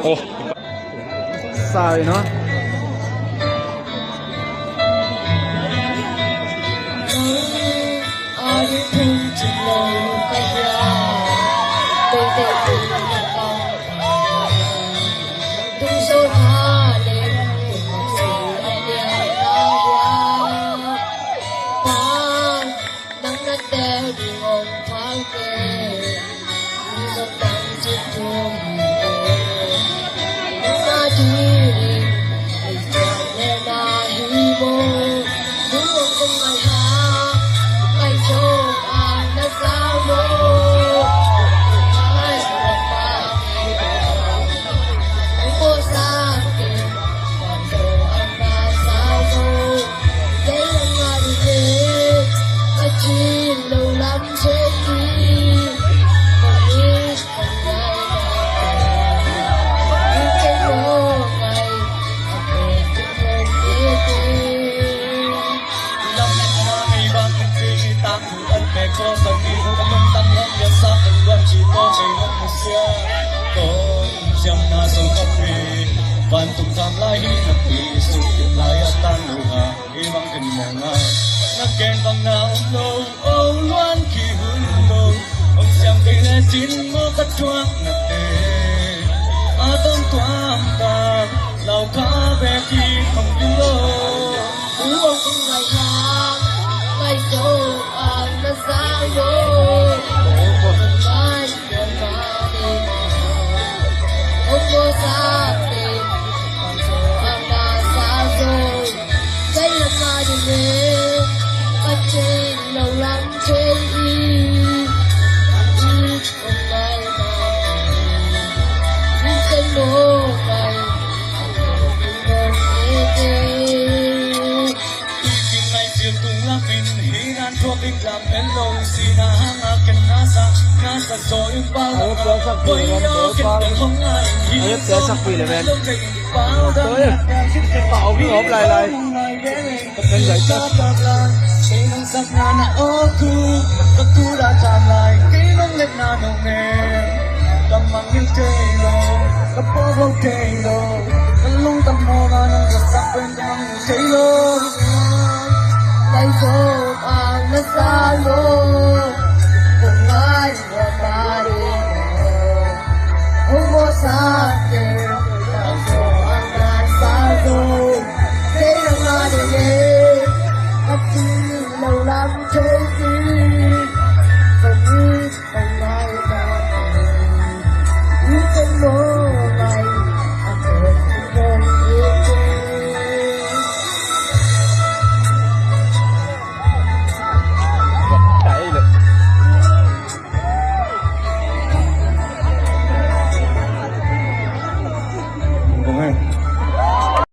โอ้ใส่เนาะVan tung tham lai hi na pi su ti lai tan lu ha hi mang en mo nga na ken bang na lo o luan ki hun lo ông xem cái nghe chín mơ cắt chuang na te a tom tuam ta lao ka ve ki không đi lo u ông không ngày tháng ngày số anh đã sao rồi không mai buồn mà đi ông vô xa lòng lắm trên đi không ai mà đi trên phố này không ngày chiều tung lá pin hi nan thua big làm bên lâu xì na hang a ken na sa rồi bao với yo ken teng không ai ayat kaya sakpi le men tới bảo cái hộp lại nên vậy chứ cái nông sắc na ô cu đã chạm lại cái nông lên na nông nè cầm mang những chơi lo cầm bao bao chơi lo cầm lung cầm mò na nông giật sắc bên cầm chơi lo ngày số anh đã xa rồi không ai mà đi không có xa kề ngày số anh đã xa rồi thế là mà đi lâu lắm thế